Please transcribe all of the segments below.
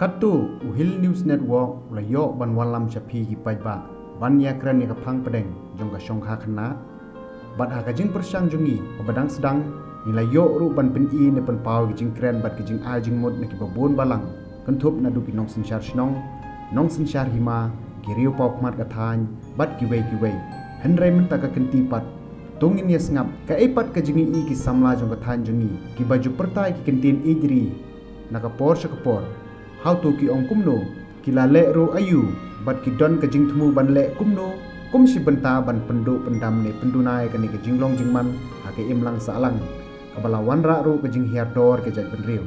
Katu Uhil News Network layok ban walam chapi ki pajba ban ya kran ni kapang pedeng jong ka shongkha khana bat ha ka jing persang jungi badang sedang ni layok ru ban pen i ne pen pau ki jing kran bat ki jing a jing mod ne ki babon balang kentup na du ki nong sin shar shnong nong sin shar hima ki riu pau mat ka than bat ki wei henrai men ta ka kenti pat tungin ya sngap ka epat ka jingi i ki samla jong ka than jungi ki baju pertai ki kentin ijri na ka por shakapor how to ki ong kumno ki la le ro ayu bat ki don ka jing thmu ban le kumno kum si benta ban pendu pendam ne pendunai ka ni ka jinglong jingman ha ke imlang salang ka bala wan ra ro ka jing hiar dor ke jat benriu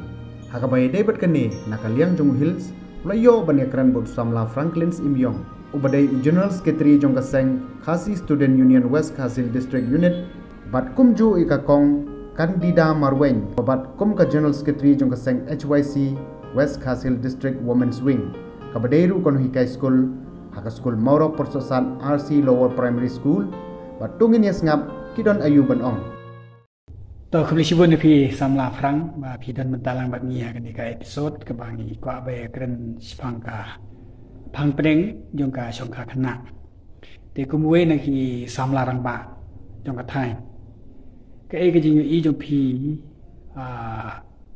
ha ka bai de bat ka ni na ka liang jong hills layo ban ya kran bot samla franklins imyong ubadai general secretary jong ka seng khasi student union west khasil district unit bat kumju i ka kong kandida marwen bat kum ka general secretary jong ka seng hyc West Khasil District Women's Wing. Kabadeiru kon hikai school, haka school Mauro Porsosan RC Lower Primary School, batungin ya ngap kidon ayu ban ong. To keblisibun pi samla frang ba pi dan mentalang bat ni kan ka episode ke bangi kwa ba kren sipangka phang preng jong ka songkha khana. Te kumwe na ki samla rang ba jong ka thai. Ka e ke jing i jong pi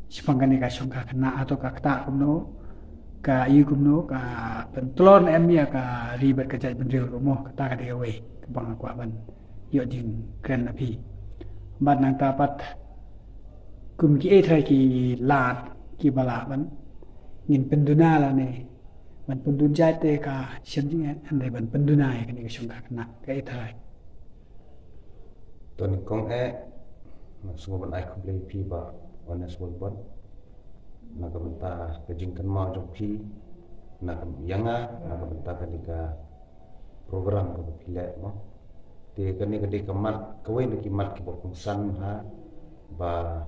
sipangkan ka songkha khana atau ka kta kumno ka yu kumno ka pentlon emia ka ribet ka jai benril rumo kata ka dewe ka bang kwa ban yo jing kren api ban nang tapat kum ki e thai ki lat ki bala ban ngin penduna la ne ban pendun jai te ka shen jing ande ban penduna ka ni ka songkha khana ka e thai ton kong e masuk ban ai kumplei pi ba Honest Wolbon nak benta kejingkan mau joki nak yanga nak benta kadika program ko pilek mo te kani kadika mat kawai neki mat ki bokong san ha ba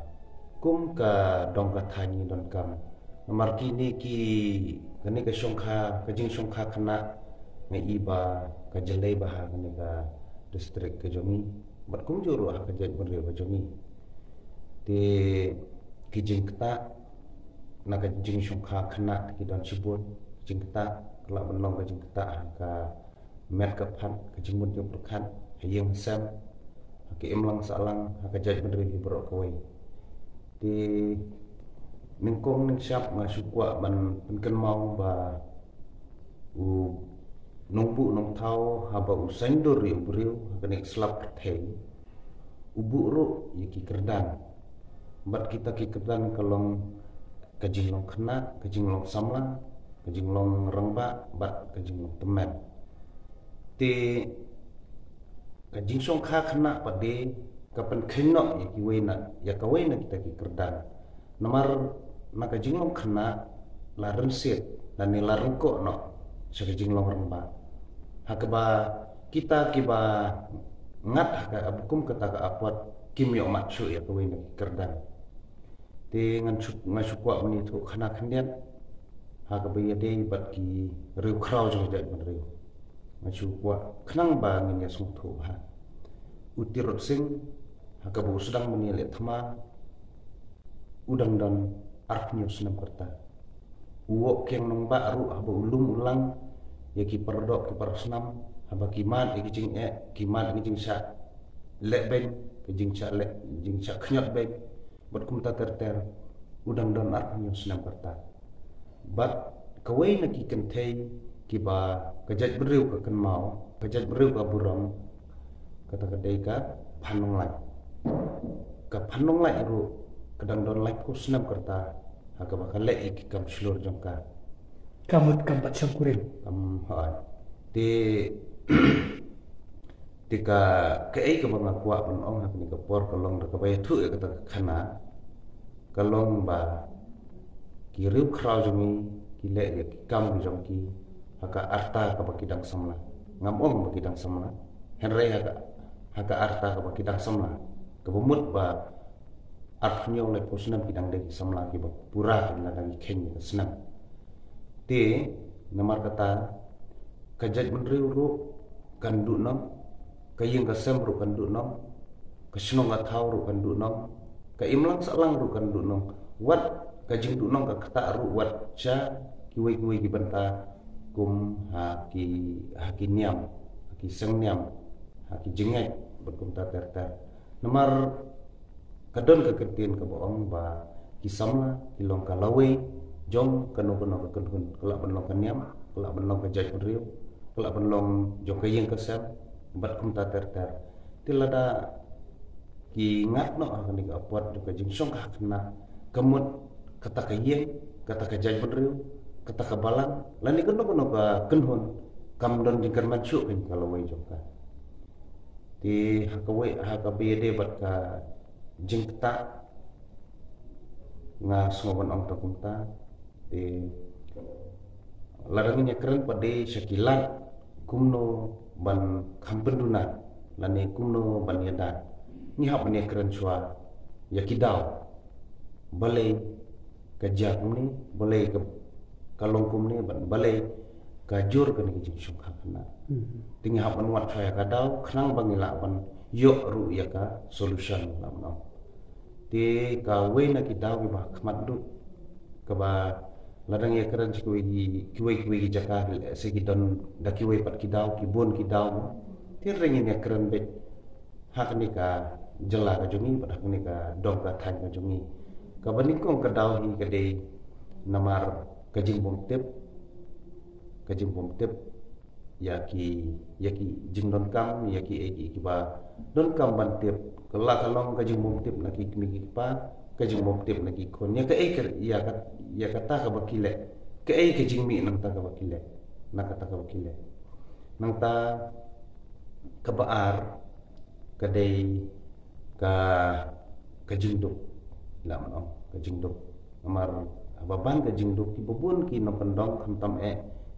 kum ka dong ka thani don kam namar kini ki kani ka songkha kajing songkha khana ngai ba ka jelai ba ha kani ka district ke jomi bat kum juru ha ka jai bonre ba jomi te kijing kta na ka jing songkha khana ki don chibun jing kta kala benong ka jing kta ka met ka phan ka jing mun jong khan hayeng sam ki imlang salang ka jaj benri bro koi ti ningkong ning syap ma sukwa ban pen mau ba u nongbu nong thau ha ba u sendur ri briu ka nek slap thei ubu ro yiki kerdan bat kita ki kerdan kalong kajinglong khana kajinglong samla kajinglong rangba bat kajinglong temen te kajing songkha khana pade kapan khinno yaki wena ya ka wena kita ki kerdan namar na kajinglong khana la renset dan ni la rengko no sa kajinglong rangba hakba kita ki ba ngat ka abukum kata ka apot kimyo machu ya ka wena kerdan te ngan sukwa mani thu khana khandian ha ka be de bat ki riu khrau jong jai ban riu ngan sukwa khnang ba ngin ya sung thu ha utirot sing ha ka bu sedang mani le thama udang dan arpnyo senam kerta uwo keng nong ba ru ha bu ulum ulang ya ki perdok ki parasnam ha ba ki man ki jing ki man ki jing sha le ben ki jing sha le jing sha khnyot ben bat kum ta ter udang don art nyu senam kerta bat kawai na ki kenthei ki ba kajat beriu ka kan mau kajat beriu ka burong kata kadai ka phanong lai ru kadang don lai ko senam kerta ha ka ba kale ik kam slur jongka kamut kam bat sangkurin ha te tika kai ka bang akwa ban ong ha ni ka por kalong ka bay thu ka khana kalong ba ki riu khrau jumi ki le ya ki kam jong ki haka arta ka ba kidang samla ngam ong ba kidang samla henre haka arta ka ba kidang samla ka bumut ba artnyo le posnam kidang de samla ki ba pura ka na dang khen ka snam te namar kata kajat menriu ru kan du nom kayeng ka sem ru kan du nom ka snong ka thau ru kan du nom ka imlang salang ru kan du nom wat ka jing du nom ka kata ru wat cha kiwai ki banta kum haki niam haki seng niam haki jengai berkum ta ter namar kadon ke kertin ke boong ba kisamla kilong kalawe jong kanu kun kelak benlong kaniam kelak benlong ke jai riu kelak benlong jong ke yeng kesem berkum ta ter tilada ki ngat no akan ni apuat juga jing song kena kemut kata ke yeng kata ke jai riu kata ke balang lani kanu ka kenhun kam don jingkar macu kan kalawe jong ka ti hakabe bat ka jingta nga sngoban ong takunta ti laranginya keren pade syakilat kumno ban kampenduna lani kumno ban yada ni hap ne keren chua yakidau balai ka jakum ni balai ka kalongkum ni ban balai ka jur ka ni jing sung kana tingi hap ban wat chaya ka dau khnang bangila ban yo ru ya ka solution lamno ti ka we na ki daw ba khmat du ka ba ladang ya karan kiwai jaka se ki don da kiwai pat ki daw ki bon ki daw ti rengin ya karan be hak ni ka jela ka jungi pat hak ni ka dong ka than ka jungi ka bani kong ka daw hi ka de namar ka jing bom tep ya ki jing don kam ya ki ba don kam ban tep kelak kalong ka jing bom tep na ki pa ka jing bom tep na ki kon ya ka ya kata ka bakile ka ka jing mi nang ta ka bakile na kata ka bakile nang ta ka baar ka dei ka jing duk la man ka jing duk amar ababan ka jing duk ki bubun ki no pendong khantam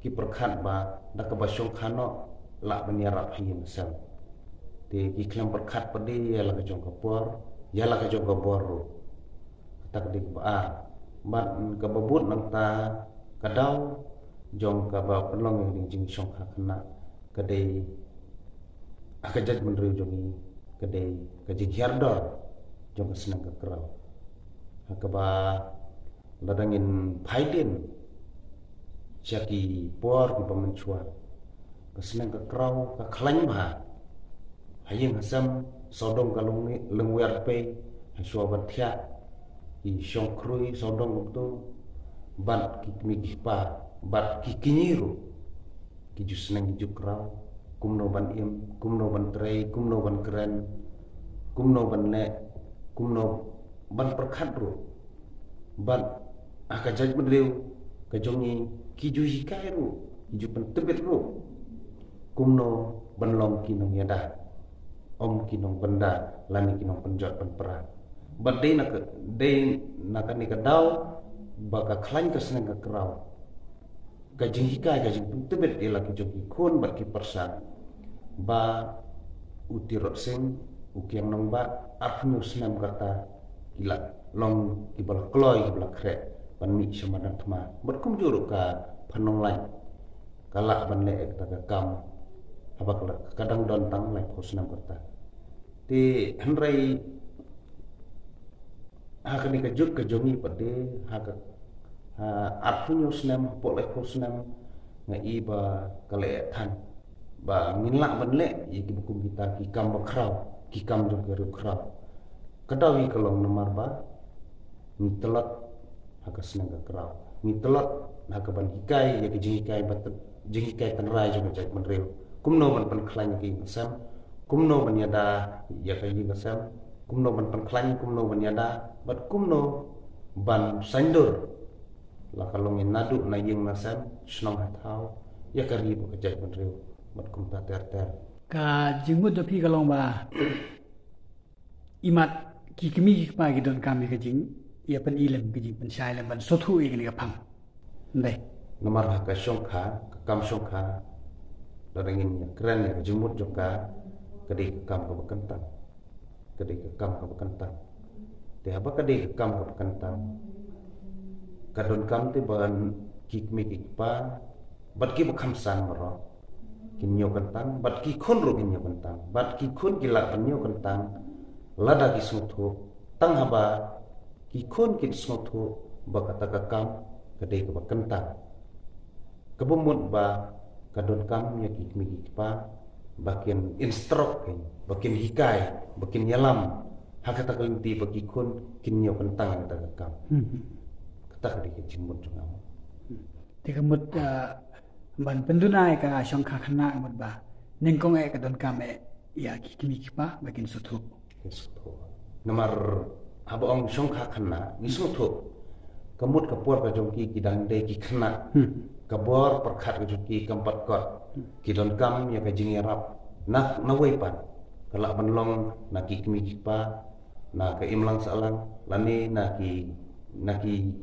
ki perkhat ba da ka basong khano la baniara hin sel te ki klam perkhat padi ya la ka jong kapor ya la ka jong kapor tak dik ba ban ka babut nang ta ka daw jong ka ba penlong yang jing song kha khana ka dei aka jaj menru jongi ka dei ka jing hiardor jong ka senang ka kraw ka ba ladangin phaiden Syaki por ki pamenchua kesenang ke kraw ka khlany ba hayeng hasam sodong kalung ni lengwer pe haswa bathya i shong krui sodong tu bat ki mi pa bat ki kinyiru ki jusnang ki jukraw kumno ban im kumno ban trei kumno ban keren kumno ban le kumno ban perkhatru ban aka jaj bedrew ka jongi kiju hikai ru kiju pentebet ru kumno benlong kinong yada om kinong benda lani kinong penjot penpera badai nak ni ka daw baka klan ka seneng ka kraw ka jing hikai ka jing pentebet ila ki jogi kon bat ki persan ba utirot sing ukiang nong ba apnu senam kata kila long ki bal kloy ki bal kre panmi samadan thma berkum juru ka phanong lai kala ban le ek ta kam abak kadang don tang lai khosnam karta ti hanrai hakani ka juk ka jomi pade hak arpunyo snam po lai khosnam nga iba kale than ba minla ban le yiki bukum kita ki kam bakraw ki kam jong keru kraw kadawi kalong namar ba ni telat haka senang ka kraw ni telat haka ban hikai ya ke hikai bat hikai tanrai jong jai menreu kumno ban pan khlany ki sam kumno ban yada ya ka yi sam kumno ban pan khlany kumno ban yada bat kumno ban sandur la kalong in nadu na ying na sam snong hathau ya ka ri bo ka jai menreu bat kum ta ter ka jingmut do pi kalong ba imat ki kimi ki pa ki don kam ka jing ia pen ilem ki pen shai lem ban sothu i ni ka phang ndai nomor ka shongkha ka kam shongkha darangin keren ya jumut joka kedi kam ka bekentang kedi kam ka bekentang te apa kedi kam ka bekentang kadon kam te ban kikmi kikpa bat ki bekam san maro kinyo kentang bat ki khon ro kinyo kentang bat ki khon gila kinyo kentang lada ki suthu tang haba ki khon ki suthu bakata ka kam kedi ka bekentang kebumut ba kadon kam ya ki mi pa bakin instruk bakin hikai bakin yalam hakata kelinti bagi kun kinyo kentang ta kam kata di jimut ngam ti kemut ban pendunai ka songkha khana mut ba ningkong e kadon kam e ya ki mi pa bakin sutu nomor abang songkha khana ni sutu kemut kapur ka jongki kidang de ki khana kabor perkhat ka jongki kampat kot kidon kam ya ka jing yarap nak nawai pan kalak banlong naki kimi pa na ka imlang salang lani naki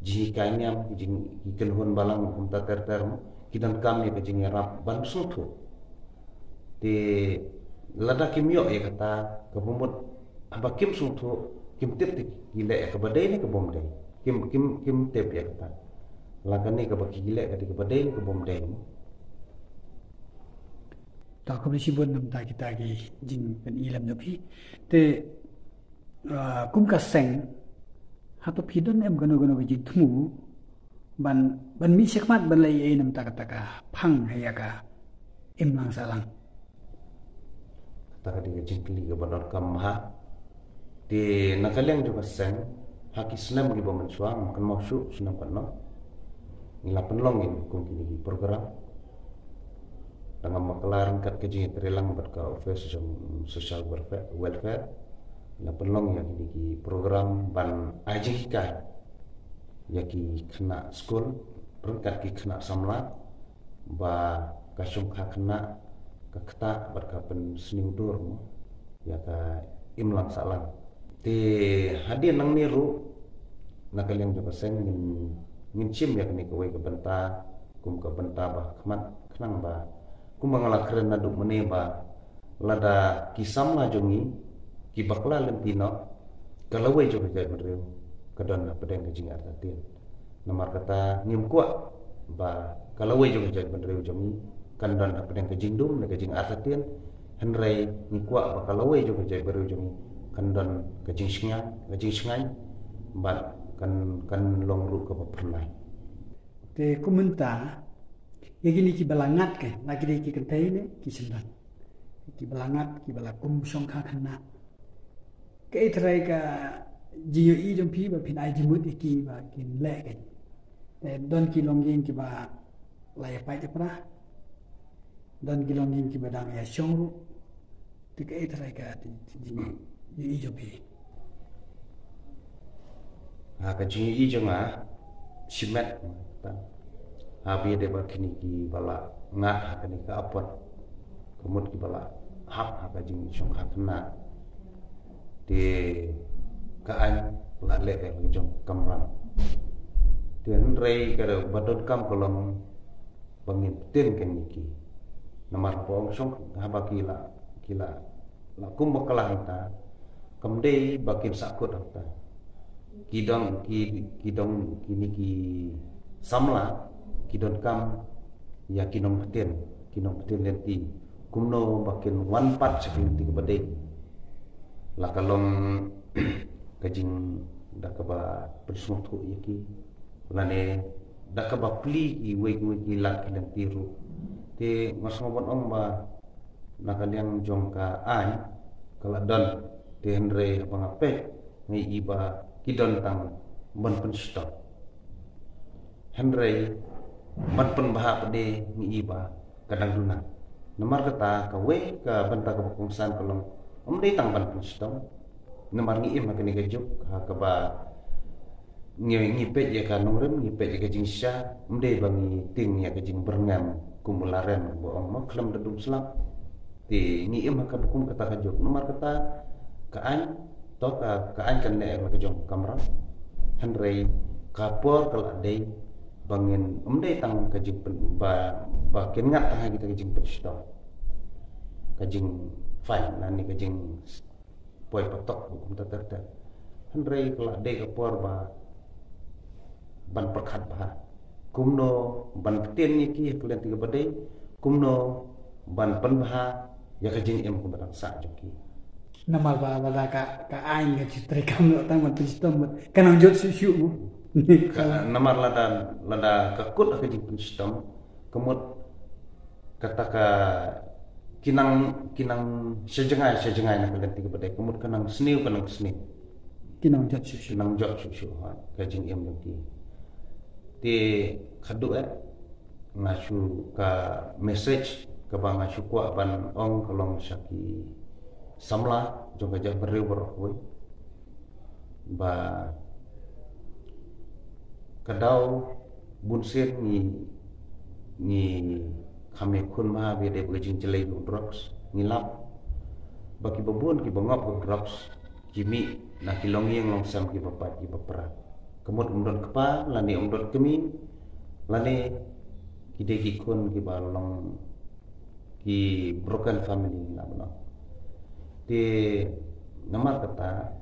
ji kanyam jing ikelhun balang umta ter kidan kam ya ka jing yarap ban sutu te lada kimyo ya kata kabumut abakim sutu kim tip gile ka badai ni ka bomdai kim tip ya kata lakani ka baki gile ka badai ni ka bomdai ta ko bisi bon nam ta kita gi jing pen ilam no phi te kum ka seng hato phi don em gono gi thmu ban mi sekmat ban lai e nam ta ka phang haya ka im lang salang ta ka di jing kli ga banor kam ha te nakaleng jo ka seng haki snam gi boman suang makan moksu sunam kan no ngila penlong in kum kini program dengan makalaran kat kerja terilang berka office social welfare la penlong yang di program ban aji kai yaki kena school rengkat ki kena samla ba kasung kha kena ka kata berka pen seni udur ya ka imlang salang te hadir nang niru nakaliang juga seng ngin chim yak ni kawai ka benta kum ka benta ba khamat khnang ba kumangala keren naduk meneba lada kisam la jongi ki bakla lempino kalawai jo ka mereu kadon pedeng ka jingar tatin namar kata ngim kwa ba kalawai jo ka mereu jongi kandon pedeng ka jingdum ka jing atatin henrei ni kwa ba kalawai jo ka mereu jongi kandon ka jing singai ba kan long ru ka pernai te kumunta Yagini ki balangat ke, lagi dia ki kentai ni ki sendan. Ki balangat, ki balakum songkha khana. Ke itrai ka jiyo i jom pi ba pin ai jimut ki ba kin le ke. Don ki longging ki ba laya pai japra. Don ki longging ki ba dang ya shongru. Ti ke itrai ka jiyo i jom pi. Ha ka jiyo i jom a simet Abi de bakini ki bala ngat hakani ka apot kemut ki bala hak haka jing song hakna de ka an la le ka jong kamram den rei ka badot kam kolom bangin ten ken ki namar pong song habaki kila la kum bakala ta kamde bakin sakut ta kidong kini ki samla kidon kam ya kinong peten lenti kumno bakin 1/4 seperti kebadai la kalong kajing dakaba persung tu yaki lane dakaba pli i wei la lenti ru te masmobon ong ba nakaliang jongka ai kala don te henre pangape ngai iba kidon tang bon penstop henre man pen bahap de ni iba kadang duna nomor kata kawe ka benta ka pungsan kolong omde tang ban pustom nomor ni im makani gajuk ka ba ngi pe ya ka nongrem ngi pe ya ka jingsha omde bangi ting ya ka jing berngam kumularen bo ong maklam dadum slap ti ngi im ka bukum kata gajuk nomor kata ka an to ka an kan ne ka jong kamera henrei kapor kala dei bangin umdai tang kajing ba ken ngat tang kita kajing persto kajing fine nani kajing poi patok bukum tatar henrei kala de kapor ba ban perkhat ba kumno ban peten ni ki klen tiga badai kumno ban pen ba ya kajing em kum batang sa joki namal ba lada ka ain ga citrai kam no tang man pistom kanang jot su namar lada kakut ka jing penstom kemut kata ka kinang sejengai nak ganti kepada kemut kanang seniu kinang jat susu kinang jot susu ka jing em nanti ti khadu ngasu ka message ka bang ngasu kwa ban ong kolong saki samla jong ka jang beriu beroi ba kadau bunsen ni kami kun ma be de bujing jelai drugs ngilap bagi babun ki bangap drugs kimi na kilong yang long sam ki bapat ki bapra kemut umdon kepa lani umdon kemi lani ki de ki kun ki balong ki broken family na bana de namar kata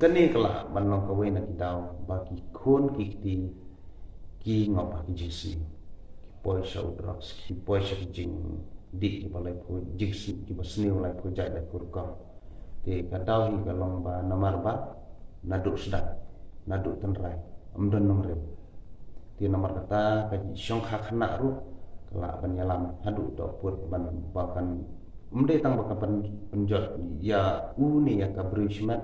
kani kala banong kawai na kidau bagi kun ki ngop ki jisi poisa drugs ki poisa jing di ki balai pu jiksi ki basniu lai pu jai lai kurka te kadau hi kalong ba namar ba naduk sedap naduk tenrai amdon nomrem ti namar kata ka syong khana ru kala banyalam hadu to put ban bakan umde tang bakapan penjot ya uni ya kabrishmat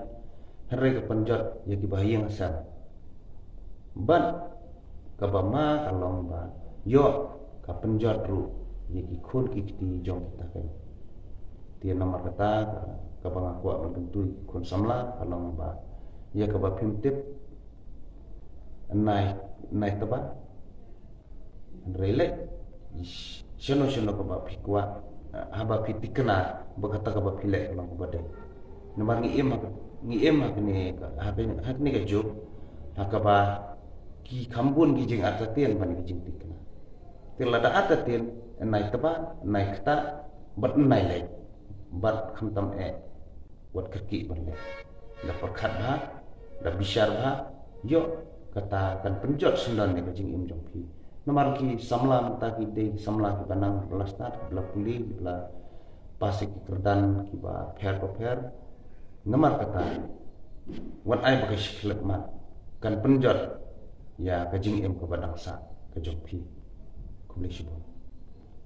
hare ka penjot ya ki bahiyang asal ban kabama kalong ba yo ka penjot ru yaki khun ki jong kita kai ti nomor kata ka bang aku mententu khun samla kalong ba ya ka ba pimtip nai taba rele shono ka ba pikwa haba pitikna ba kata ka ba pile kalong ba de nomor ngi em ni ka hak ni ka job hakaba ki khambun ki jing atatian ban ki jing tikna tilada atatin nai taba nai kata bat nai lai bat khamtam wat kerki berle da perkhat ba da bishar ba yo kata kan penjot sundan ni jing im jong phi namar ki samla mata ki de samla ki banang lastat bla puli bla pasik ki kerdan ki ba pher namar kata wat ai ba kish klep mat kan penjot ya ka jing im ko badang sa ka jong phi kumleshibon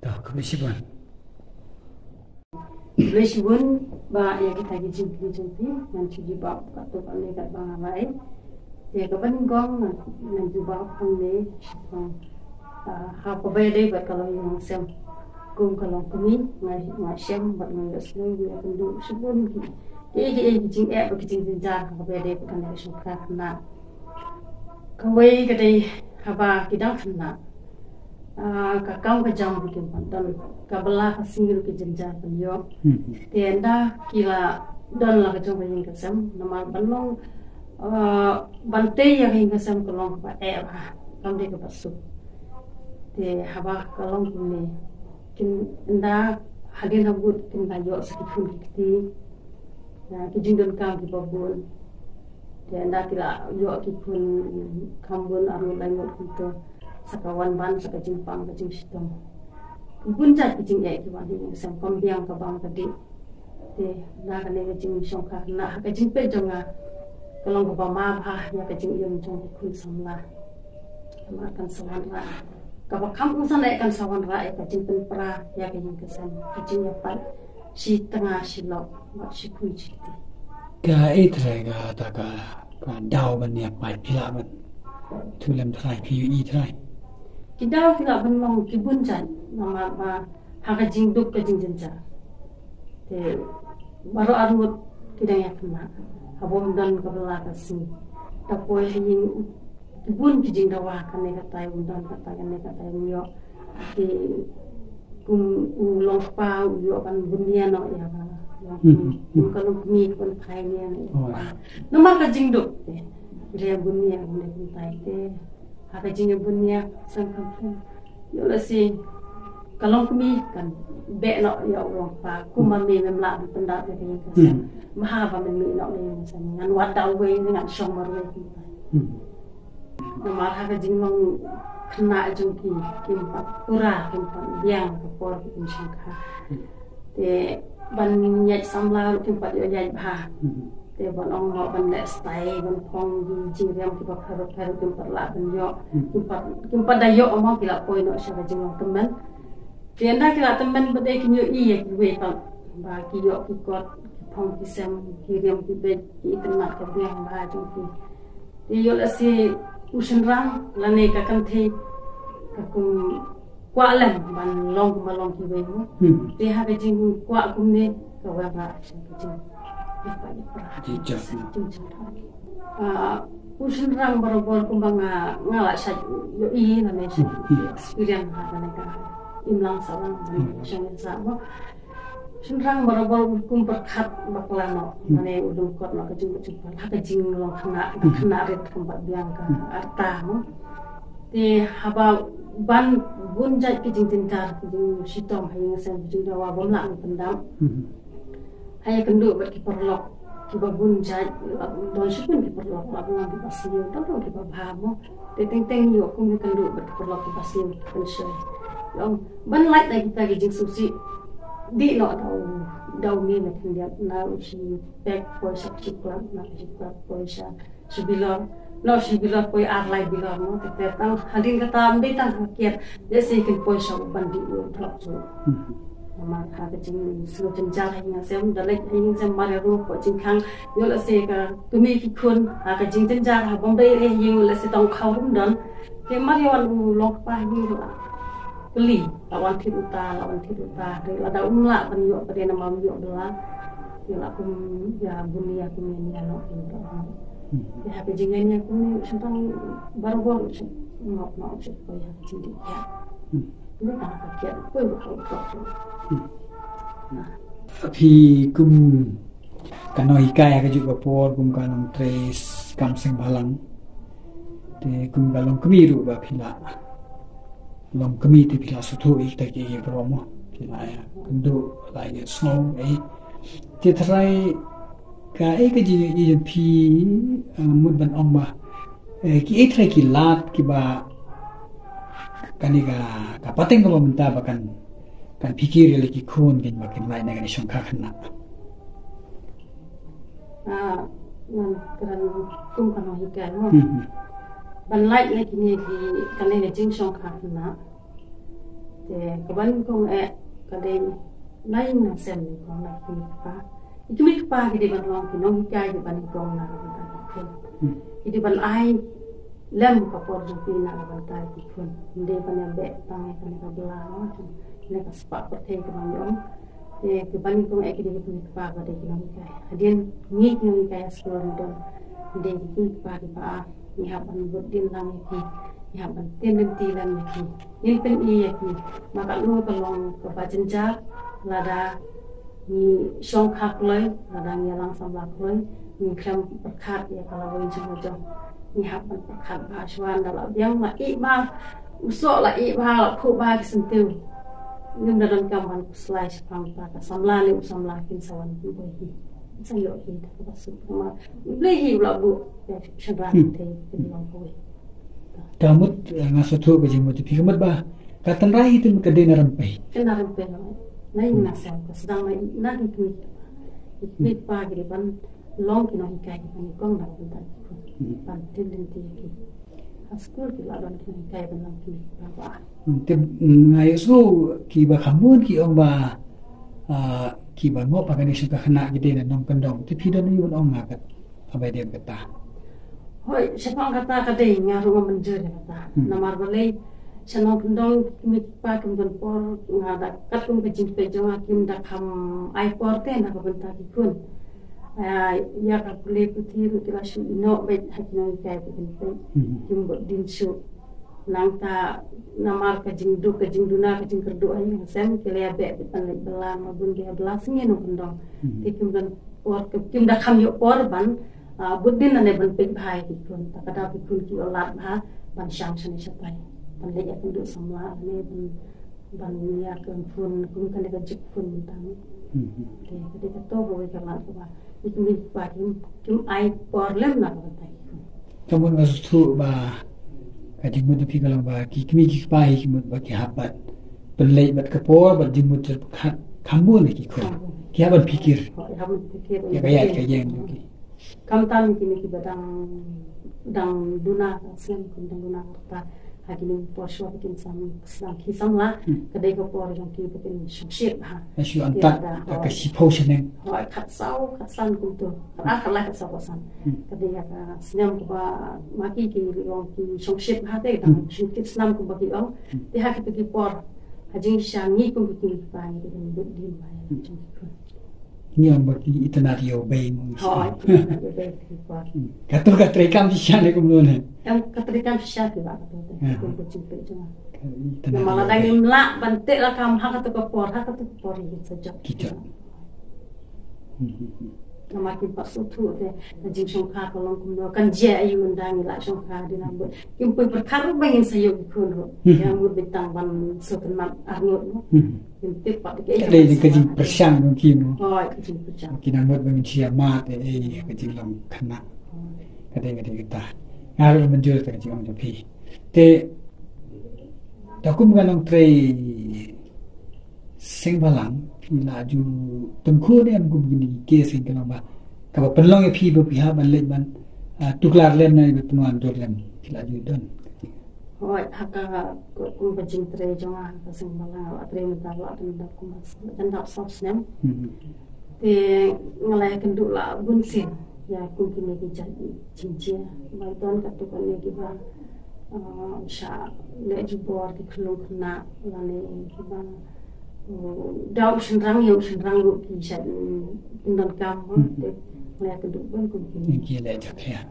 dah kumleshibon ba ya kita jing nanti jibab atau kami kat bang lai dia ke bengong nanti jibab kami ha ko bay dai ba kalau yang sem kum kalau kami ngai sem ba ngai selu dia pendu sebun ki jing ba jing jar ko bay dai kan dia syukra na kawai kadai haba kidang kena kakau kejam bikin pantan kabelah kasingil ke jenjar penyo tienda kila dan lah kejam bikin kesem nama banong bantai yang hingga kesem kolong ba kam de ke pasu te haba kolong ni kin enda hadin habut kin bayo sakifun kiti na kijing don kam ki babun dan dah kira yo kipun kambun aru langut kita sakawan ban sakajimpang kajing sitom bunjat kajing ki wani sam kombiang ka bang tadi te na kane kajing songkha na kajing pe jonga kalong ba ma bha ya kajing yom jong kun samla makan sawan ra ka ba kampung sana kan sawan ra kajing pen pra ya kajing kesan kajing ya pat si tengah silok ba si kun citi ka itre ga ta ka dau ban ya pai pila ban tulem trai pi trai kita tidak belum kibunjan nama hak jing duk ke jing jenja te baru arut kita yang kena abom dan kebelah kasih tapi yang kibun jing dawa kan ne kata undan kata kan ne kata yo te ulong pa yo kan bunia no ya kalau mi pun kayaknya nama ka jing duk dia bunia ne kuntai te haka jinga bunya sangkam yo lasi kalong kami kan be no ya Allah pa kumami memla pendak ni kan maha ba men no ni san ngan wadaw we ngan somar we nama haka jinga kena jungki kimpa pura kimpa biang kapor kim sangka te ban nyai samla kimpa yo nyai ba Te ban ong mo ban le stai ban pong jing riam ki ba kharu kim par la ban yo kim pa da yo mo ki la poi no sha jing long temen te nda ki la temen ba de ki yo I ye ki we pa ba ki yo ki kot pong ki sem ki riam ki be ki itna ka be ba jing ki te yo la si usen rang la ne ka kan the ka kum kwa len ban long ma long ki we mo te ha be jing kwa kum ne ka wa ba jing usun rang barobor kumbang ngala sa yo I na ne experience ha na ka imlang sawan sing sa mo usun rang barobor kum berkat baklano ne udung kot na ka jing ha ka jing long khana ret kumbat biang ka arta mo ti haba ban bunjat ki jing tintar ki jing sitom hayang sen jing dawa bomla pendam Hanya kenduk bagi perlok kiba bunjat don syukun ki perlok lagu nang ki pasio tahu ki babamo teng yo kum kenduk bagi perlok ki pasio pensel yang ban light lagi kita gijing susi di no dau ni na kendia na usi back for sakchikla na sakchikla for sibilor no sibilor poi arlai bilor mo tetang hadin kata amdai tan hakir desi kin poi sa bandi yo thlok so mà khá cái chính sự chân cha hay là xem đó lấy anh xem mà để ruột của chính khang yêu là sẽ cái cứ mi cái khuôn cái chính chân cha là bom đây yêu là sẽ tông khâu đúng đón cái mà yêu anh lọc ba như là cái lì làวันที่ uta rồi là đã lại bên yêu bên nam yêu đó yêu là cũng ya bunia cũng như nó thì cái chính anh nhá cũng chúng ta baru baru ngọc chứ bây giờ chính đi ya nó là cái chuyện quên một câu Api kum kano hikaya ka juga por kum kanong tres kamseng balang te kum galong kemiru ba pila long kemi te pila sutu ik ta ki promo pila ya kundu lai snow te trai ka ka ji pi mud ban ong ba ki trai ki lat ki ba kaniga ka pateng ko minta ba kan pikir lagi kun kan makin lain dengan syangka kena. Nan keran kum kan hikan mo. Ban lain lagi ni di kan ni jing syangka kena. Te kaban kong kadai lain na sem ni kong na pa. Itu mi pa di ban long kinong hikai di ban kong na ban. Di ban ai lem ka por pina ban tai kun. Inde ban be tang kan ka bela no. Ini kaspak pertanyaan kemanjong, kebanyakan kong ekor di punya kepala pada kita. Hadian ni kita kaya sekolah dan di punya kepala ni haban berdin lang ni, ni haban tenden tilan ni. Ini pen iya ni, maka lu kalau kebacan jar, lada ni syongkak loy, lada ni langsam lak loy, ni krem perkat ya kalau boleh jong ni haban perkat bahaswan dalam yang lagi mah usok lagi bahal kubah sentuh. Nhưng đã đăng cầm bằng slide bằng ta cả xăm la liệu xăm la kinh sawan cũng bởi vì sang dội thì các bác sĩ mà lấy hiểu là bộ để chân ra thì cái lòng vui Tamut ngasutu ke jimu tapi kemat ba katan rai itu mukade narampai kena rampai naik nasam sedang naik itu pagi ban long kena hikai ban kong dah bentar ban tendenti ki Askul kita ada di kaya benang kini berapa? Ngai so ki ba kamun ki ong ba ki ba ngo pakai nasi kena gede na nong kendong. Tapi dah ni ong ngakat abai dia kata. Hoi siapa kata kadai ngaruh menjer kata. Namar balai senong kendong kimi pa kemudian por ngada katung kecil pejong hakim dah kam ai por ten aku bentar ikun. Ya kapule putih rutila su ino bet hakino kai putih kim bot din su nang ta namar ka jing duna ka jing kerdu ai sem kele be pan le belan ma bun dia belas ngi no kendong ti kim dan por kim da kham yo por ban buddin ane ban pek bhai ki kun ta kada ki kun ki olat bha ban shang shani shapai ban le ya kundu samla ne ban ya kun fun kun kan ka jik fun tang te ka to bo ka la ba itu pakai cuma air porlem nak betul. Kamu masuk tu bah kaji muda pi kalau bah kimi pai kimi bagi habat belai bat kapor bat jimut kamu lagi kau. Kia ban pikir. Ya kaya yang juga. Kamtam kini kita dang duna sen dang duna ta hagini poswa bikin sam kisam la kadai ko por jong ki bikin ship ha Asyik antak ke si potion hoi kat san kum tu kala kat sau san kadai ka senam ko ba maki ki rong ki ship ha te dang ship kit senam ko ba ki ong te ha ki por hajing shangi kum bikin pa ni bikin din ba ni ang bagi itanario bay mo. Hoi Katul katrikam siya ni kumulun. Yang keterikan siya tiba betul kucing cuma. Malah lagi melak bantik lah kamu hak atau kepor gitu saja. Kita. Nama kita suatu deh, najib songkar kalau kumdo kan dia ayu undangi lah songkar di nambut. Kimpu perkara bangin sayur ikun yang berbintang ban sekenat arnut. Kimpu pak Ada yang kecil persang mungkin. Oh, kecil persang. Kita buat bangin siamat kecil lam kena. Kadang-kadang kita ngaruh menjual kecil orang Japi. Te, aku mengenang tray sengbalang. Laju tengku ni aku begini kes yang kenapa kalau pelong ya pi berpihak balik ban tuklar lem na bertemuan dorlem laju don. Oh, haka aku bajing tray jangan kasing bala tray mentala dan dak kumas dan dak sosnem. Te ngalai kenduk lah bunsin ya aku kini jadi cincin. Baiton katukan ni kita sya le jubor di kelung kena lane kita daw senrang lu ki sa dan kam te maya keduk ban ku Ki le jak ya.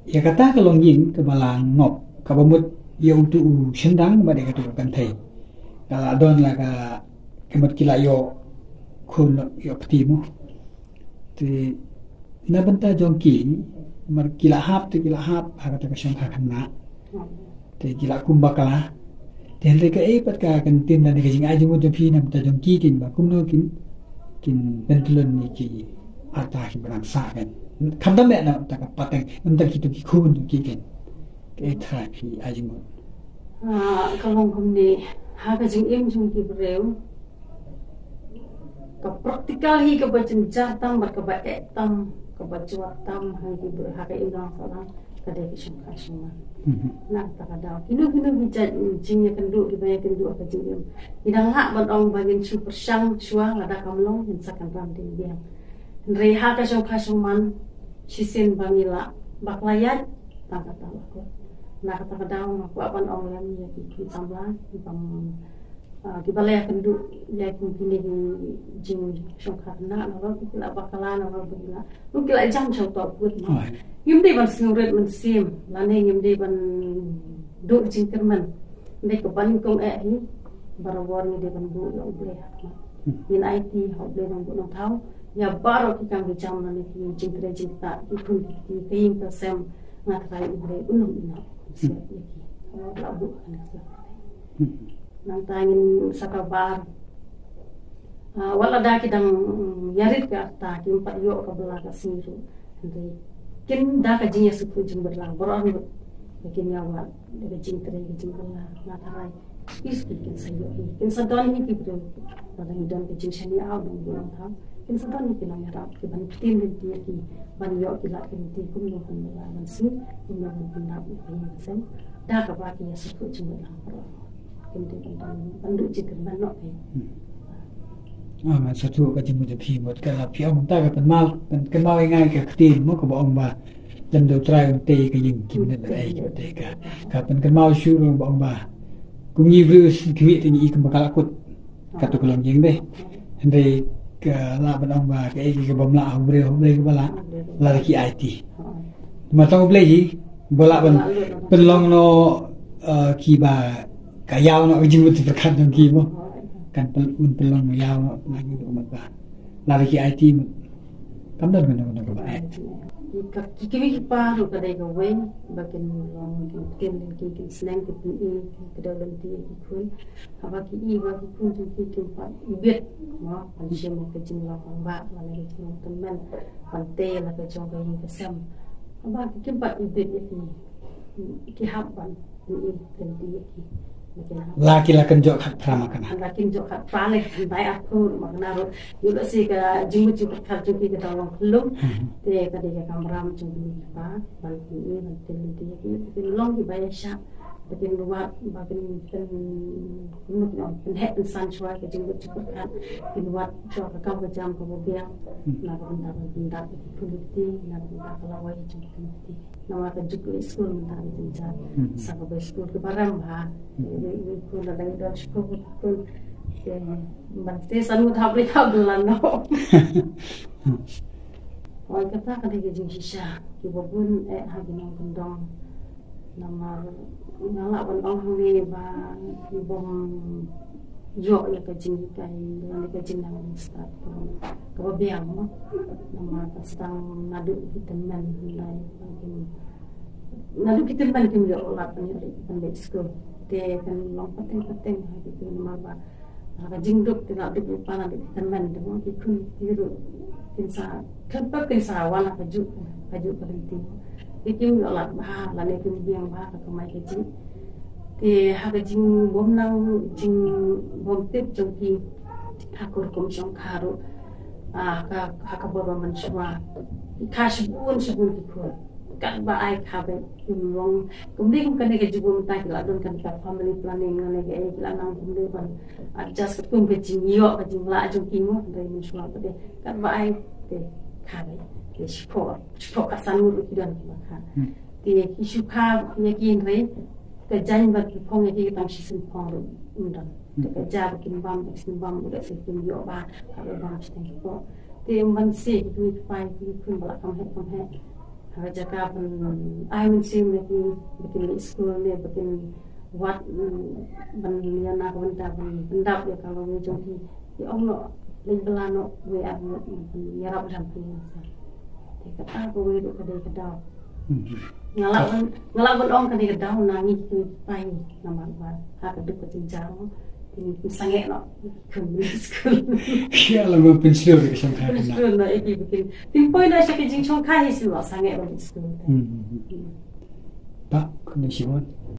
Ya kata kalau yin ke balang ngop ka bamut ya untuk sendang ba de ka tu kan thai. Kalau don la ka kemat kila yo kun yo ptimu. Te na banta jongki mar kila hap ha ka syang kena. Te kila kumbakala dan mereka ipat ka kantin dan kajing aji mo Japi na betajong kikin ba kumno kin bentulun ni ki arta ki berang sa kan kamdam na ta ka pateng unta kitu ki kun kikin ke terapi aji mo kalau kumni ha kajing im jung ki breu ka praktikal hi ka bajing jartam bar ka ba etam ka bajuatam ha ki ber ha ka indang salang kadai ki syangka semua nak tak ada. Kinu bicara jingnya kenduk di banyak kenduk apa jingnya. Idang hak bandong bagian super syang shua ada kamlong mensakan ranting dia. Reha kasong man sisin bangila baklayat tak kata aku. Nak kata daun aku apan orang yang ya samlan bang di balai kenduk ya kini jing syangka nak orang kita bakalan orang begila. Mungkin jam contoh buat. Yum di ban snuret men sim lane yum di ban do jingkerman me ko ban kong hi barawar ni de ban bu yo ble in IT ho ble nang bu nang thau ya baro ki kang bijam na ni jingkre jingta ikun ki kaim ta sem na kai ble unum ina se ki la bu kan nang tangin sakabar wala da ki dang yarit ka ta ki empat yo ka bela ka siru kin dah kajinya suku jeng berlang beron bikin nyawa dari jeng kering jeng berlang natarai is bikin sayo kin sadon ni kibro pada hidon ke jeng shani au dong bulan tham kin sadon ni kin ngarap ke ban tin dia ki ban yo kilat kin ti kum no kan ban si kum no kan nap ni sen dah ka ba ki suku jeng berlang beron kin ti kan bandu jeng ban no pe satu kaji mu Japi buat kalau piang tak ke penmal ingai ke ketin mu ke baong ba dan do try te ke yin kim na ai ke te ka pen kenmal syuru baong ba kum ni brus kimi te ni kem bakal akut katu kelong jing deh hende ke la baong ba ke ke bamla bre ke bala la ki IT matang ble ji bola ban penlong no ki ba kayau no jing mu te perkat dong ki mo kan pelong yao lagi umat bah lari ki IT kamdan kan ko ba kimi ki paru kadai ko wen bakin long kin ki sneng ki ki dalam ti ki kun apa ki ba ki kun ki pa ibet ma an jem ke jing la ko ba la ki teman pante la ke jong ka ki sem apa ki pa ibet ki haban ni kan ti ki Laki-lakan jok kat prama kana. Lakin jok kat prane kan bai aku makna ro yulo si ka jimu jimu kat juki ka tawang belum te ka de kamera macam ni ba ban ni ban tin ti long ki bai sha bakin luar bakin kunut pen het san chua ka jimu jimu kat ki luar cho ka kam ka jam ka biang na ka benda kuliti na ka kalawai jimu ti nama ka juku school na tinja sa ka school ke baram ha ko la dai do school ko ban te sanu tha pri tha bulan no oi ka ta ka de jing shisha ki bobun ha ginong kondong nama ngala ban ong ni ba ki bom yo ya ka jing kai ni ka jing na start ko biang mo nama ka stang nadu vitamin lai nadu vitamin kim yo la ni pandai school te kan long pateng ha ki nama ba ka jing duk te na duk pa na vitamin de mo ki kun tiru kinsa kan pa kinsa wala ka ju berhenti ikim yo la ba la ne kim biang ba ka mai ke jing te ha ka jing bom nang jing bom tip jong ki hakur kum jong kharu ka bor man shwa ka shibun ki ko kan ba ai ka be long kum ding kan ke jibum ta ki la don kan ka family planning ne ke la nang kum de ban adjust kum ke jing yo ka jing la jong ki mo dai man shwa de kan ba ai te ka be ke shpo ka san mu ki dan ki ka te ki shu ka ne ki re ke jan ba ki phong ki tang shi sin phong undan ke ja ba kin bam sin bam udah se kin yo ba ka ba bam sten ko te man se ki pai ki kun bala kam he ha ja ka ban ai min sim ne ki bikin school ne bikin wat ban ya na ko ta ban dap ya kalau ni jong ki ong no ling belano we ab ya rap jam pi te ka ta ko we do ka de ka daw ngalaban ong ka de ka daw na ngi ki pai na ma ba ha ka du ka jing jang ti sange no kun school Ya la mo pensio ke sang ka na. school na iki bikin tin poi na sa ki jing chong kai si lo sange ro school Ba kun si won.